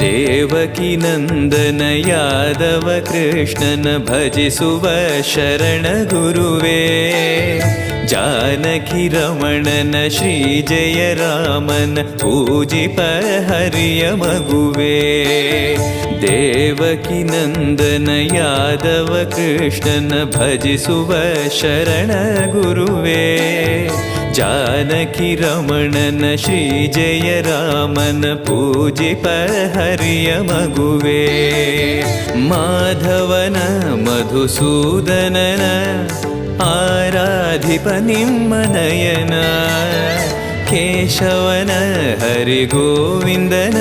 ದೇವಕಿ ನಂದನ ಯಾದವ ಕೃಷ್ಣನ ಭಜಿಸುವ ಶರಣ ಗುರುವೇ. ಜಾನಕಿ ರಮಣನ ಶ್ರೀ ಜಯ ರಾಮನ ಪೂಜಿಪ ಹರಿಯ ಮಗುವೇ. ದೇವಕಿ ನಂದನ ಯಾದವ ಕೃಷ್ಣನ ಭಜಿಸುವ ಶರಣ ಗುರುವೇ. ಜಾನಕಿ ರಮಣನ ಶ್ರೀ ಜಯ ರಾಮನ ಪೂಜಿಪ ಹರಿಯ ಮಗುವೇ. ಮಾಧವನ ಮಧುಸೂದನನ ಆರಾಧಿಪ ನಿಮ್ಮ ನಯನ. ಕೇಶವನ ಹರಿಗೋವಿಂದನ